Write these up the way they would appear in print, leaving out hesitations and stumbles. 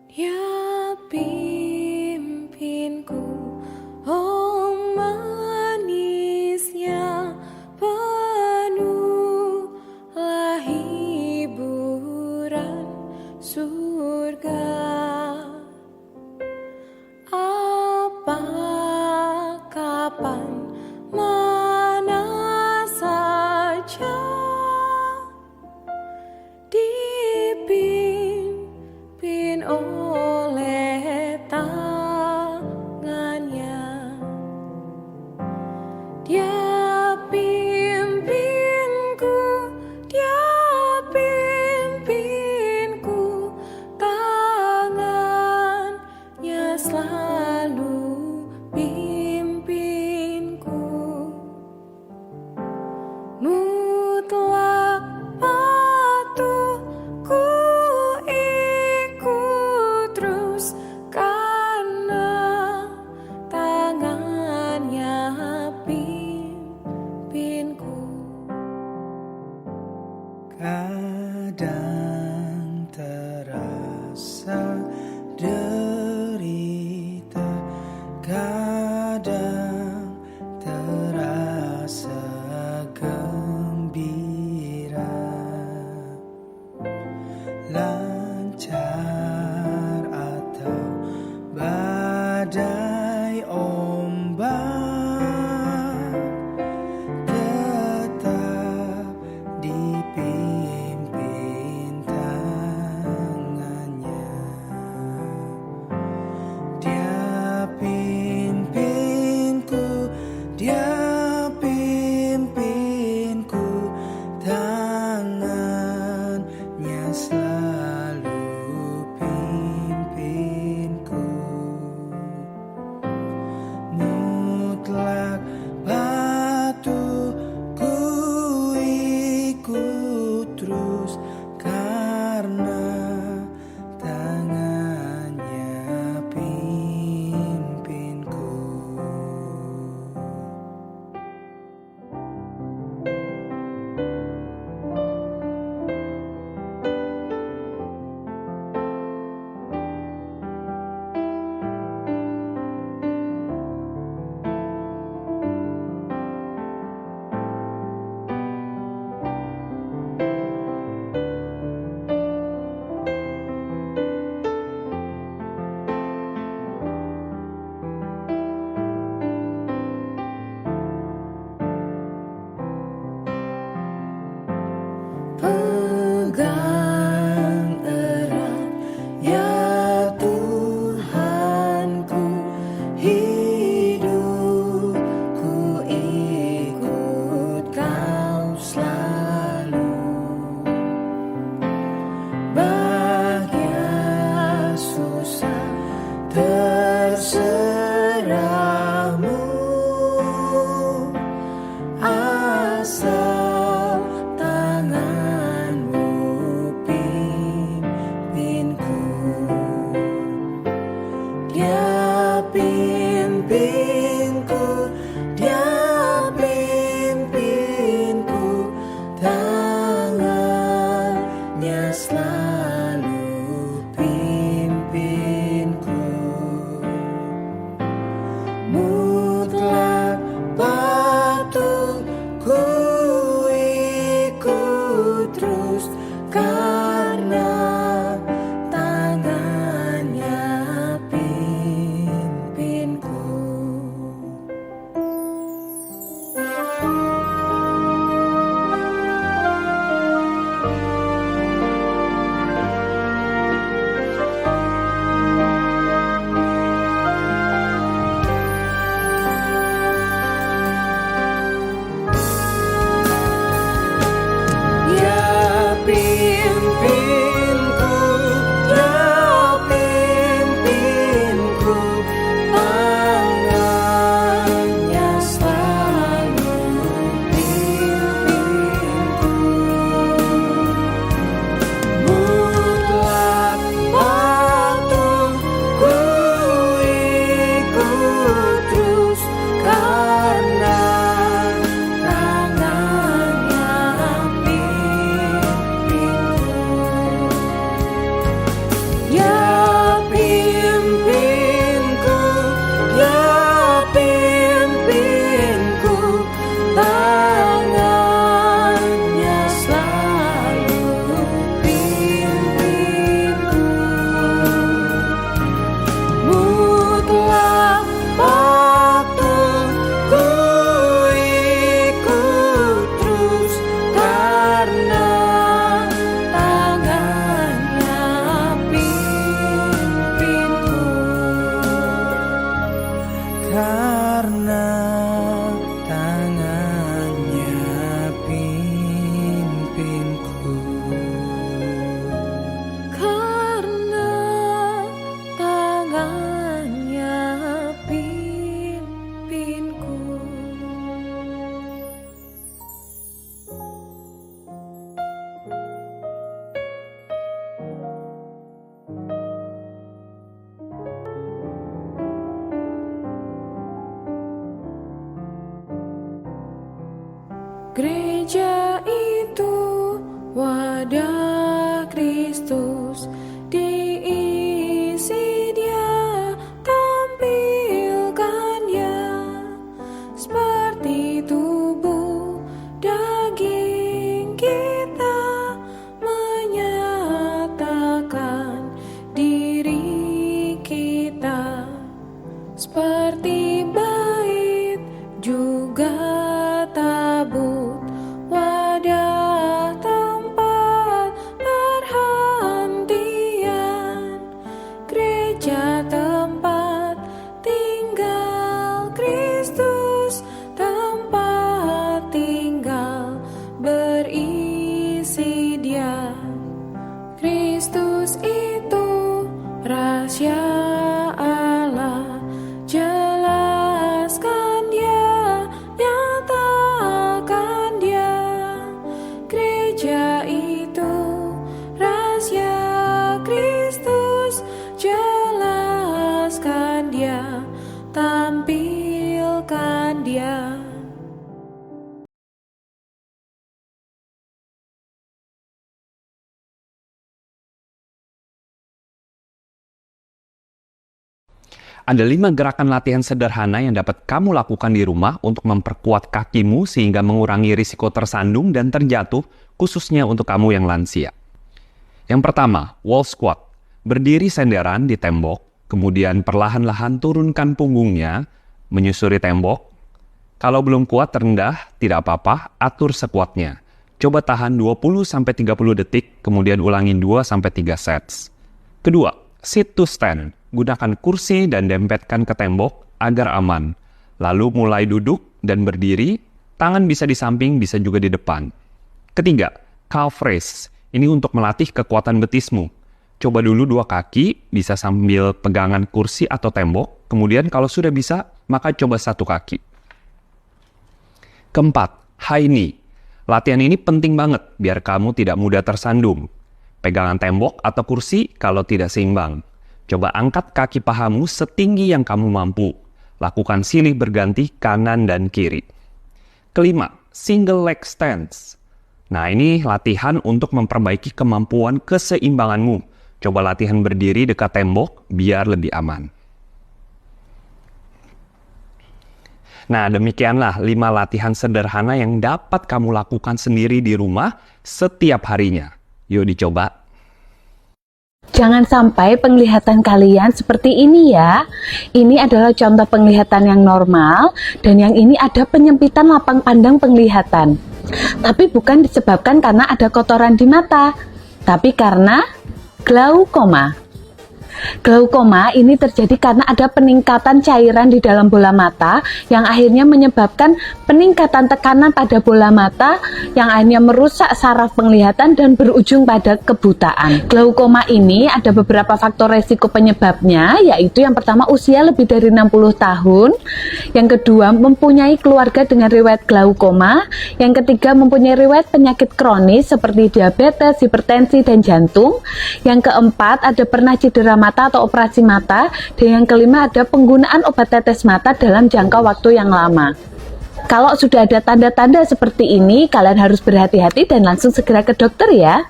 Ya pimpinku, oh manisnya penuhlah hiburan surga. Apa, kapan, mana saja dipimpin oleh tangannya. Dia pimpinku, dia pimpinku, tangannya selalu pimpinku. Mutlak patuh ku ikut terus, karena tangannya pimpinku. Kadang terasa derita, kadang terasa gembira, lancar atau badai ombak, tetap dipimpin tangannya. Dia pimpinku, dia pimpinku, tangannya selalu pimpinku. Mutlak patuh ku ikut terus, karena tangannya pimpinku. Pegang erat ya Tuhanku, hidupku ikut Kau selalu. Bahagia susah terserahmu, asal tanganmu pimpinku. Dia pimpinku, dia pimpinku, tangannya selalu pimpinku. Mutlak patuh ku Ada 5 gerakan latihan sederhana yang dapat kamu lakukan di rumah untuk memperkuat kakimu sehingga mengurangi risiko tersandung dan terjatuh, khususnya untuk kamu yang lansia. Yang pertama, wall squat. Berdiri senderan di tembok, kemudian perlahan-lahan turunkan punggungnya, menyusuri tembok. Kalau belum kuat terendah, tidak apa-apa, atur sekuatnya. Coba tahan 20-30 detik, kemudian ulangi 2-3 sets. Kedua, sit to stand. Gunakan kursi dan dempetkan ke tembok agar aman. Lalu mulai duduk dan berdiri, tangan bisa di samping, bisa juga di depan. Ketiga, calf raise. Ini untuk melatih kekuatan betismu. Coba dulu 2 kaki, bisa sambil pegangan kursi atau tembok. Kemudian kalau sudah bisa, maka coba 1 kaki. Keempat, high knee. Latihan ini penting banget biar kamu tidak mudah tersandung. Pegangan tembok atau kursi kalau tidak seimbang. Coba angkat kaki pahamu setinggi yang kamu mampu. Lakukan silih berganti kanan dan kiri. Kelima, single leg stance. Nah, ini latihan untuk memperbaiki kemampuan keseimbanganmu. Coba latihan berdiri dekat tembok biar lebih aman. Nah, demikianlah 5 latihan sederhana yang dapat kamu lakukan sendiri di rumah setiap harinya. Yuk dicoba. Jangan sampai penglihatan kalian seperti ini ya. Ini adalah contoh penglihatan yang normal dan yang ini ada penyempitan lapang pandang penglihatan. Tapi bukan disebabkan karena ada kotoran di mata, tapi karena glaukoma. Glaukoma ini terjadi karena ada peningkatan cairan di dalam bola mata yang akhirnya menyebabkan peningkatan tekanan pada bola mata yang akhirnya merusak saraf penglihatan dan berujung pada kebutaan. Glaukoma ini ada beberapa faktor resiko penyebabnya, yaitu yang pertama usia lebih dari 60 tahun, yang kedua mempunyai keluarga dengan riwayat glaukoma, yang ketiga mempunyai riwayat penyakit kronis seperti diabetes, hipertensi, dan jantung, yang keempat ada pernah cedera mata atau operasi mata, dan yang kelima ada penggunaan obat tetes mata dalam jangka waktu yang lama. Kalau sudah ada tanda-tanda seperti ini, kalian harus berhati-hati dan langsung segera ke dokter ya.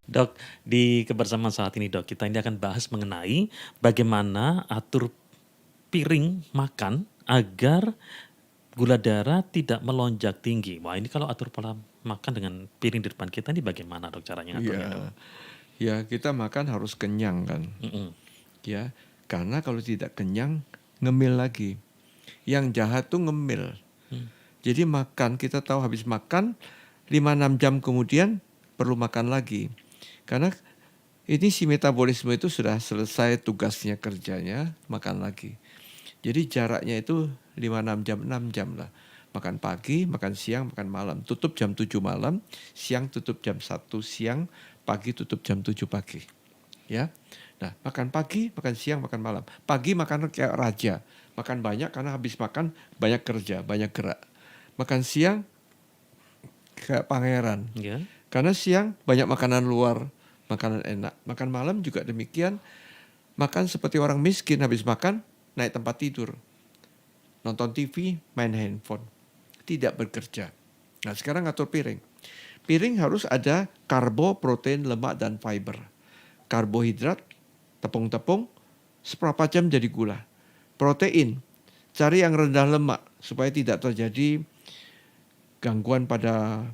Dok, di kebersamaan saat ini dok, kita ini akan bahas mengenai bagaimana atur piring makan agar gula darah tidak melonjak tinggi. Wah, ini kalau atur pola makan dengan piring di depan kita ini bagaimana dok caranya ngaturnya dok? Ya, kita makan harus kenyang kan. Ya, karena kalau tidak kenyang ngemil lagi. Yang jahat tuh ngemil. Jadi makan, kita tahu habis makan 5-6 jam kemudian perlu makan lagi. Karena ini si metabolisme itu sudah selesai tugasnya, kerjanya, makan lagi. Jadi jaraknya itu 5-6 jam, 6 jam lah. Makan pagi, makan siang, makan malam. Tutup jam 7 malam, siang tutup jam 1 siang, pagi tutup jam 7 pagi. Ya. Nah, makan pagi, makan siang, makan malam. Pagi makan kayak raja. Makan banyak karena habis makan banyak kerja, banyak gerak. Makan siang kayak pangeran. Ya. Karena siang banyak makanan luar, makanan enak. Makan malam juga demikian. Makan seperti orang miskin, habis makan naik tempat tidur. Nonton TV, main handphone. Tidak bekerja. Nah, sekarang ngatur piring. Piring harus ada karbo, protein, lemak, dan fiber. Karbohidrat, tepung-tepung, seberapa jam jadi gula. Protein, cari yang rendah lemak supaya tidak terjadi gangguan pada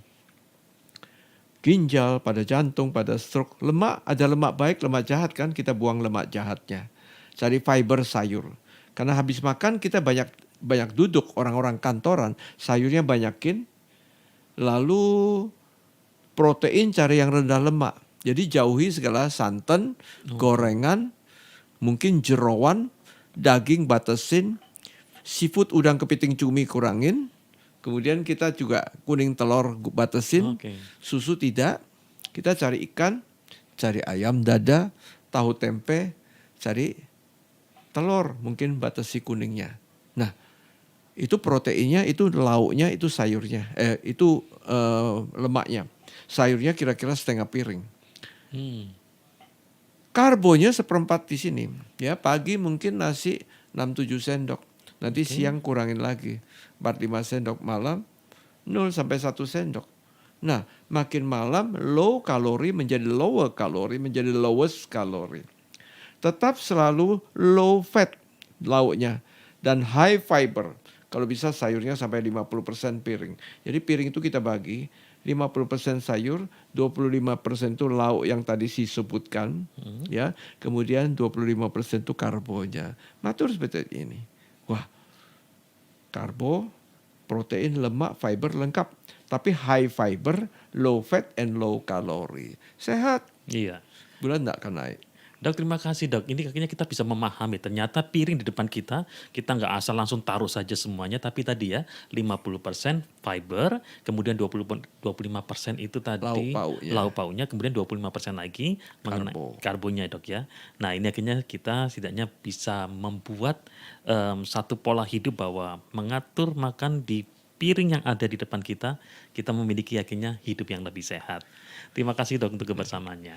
ginjal, pada jantung, pada stroke. Lemak, ada lemak baik, lemak jahat kan, kita buang lemak jahatnya. Cari fiber sayur. Karena habis makan kita banyak duduk, orang-orang kantoran, sayurnya banyakin. Lalu protein cari yang rendah lemak. Jadi jauhi segala santan, gorengan, mungkin jeroan, daging batasin, seafood udang kepiting cumi kurangin. Kemudian kita juga kuning telur batasin, susu tidak. Kita cari ikan, cari ayam dada, tahu tempe, cari telur, mungkin batasi kuningnya. Nah, itu proteinnya, itu lauknya, itu sayurnya, itu lemaknya. Sayurnya kira-kira setengah piring. Karbonya seperempat di sini. Ya, pagi mungkin nasi 6-7 sendok. Nanti siang kurangin lagi. 4-5 sendok, malam 0 sampai 1 sendok. Nah, makin malam low kalori menjadi lower kalori, menjadi lowest kalori. Tetap selalu low fat lauknya dan high fiber. Kalau bisa sayurnya sampai 50% piring. Jadi piring itu kita bagi 50% sayur, 25% itu lauk yang tadi si sebutkan, ya. Kemudian 25% itu karbonya. Matur seperti ini. Wah, karbo, protein, lemak, fiber lengkap. Tapi high fiber, low fat, and low calorie. Sehat, Iya. bulan nggak akan naik. Dok, terima kasih dok. Ini akhirnya kita bisa memahami ternyata piring di depan kita nggak asal langsung taruh saja semuanya, tapi tadi ya 50% fiber, kemudian 25% itu tadi lauk pauknya, kemudian 25% lagi mengenai karbonya dok ya. Nah ini akhirnya kita setidaknya bisa membuat satu pola hidup bahwa mengatur makan di piring yang ada di depan kita, kita memiliki akhirnya hidup yang lebih sehat. Terima kasih dok untuk kebersamaannya.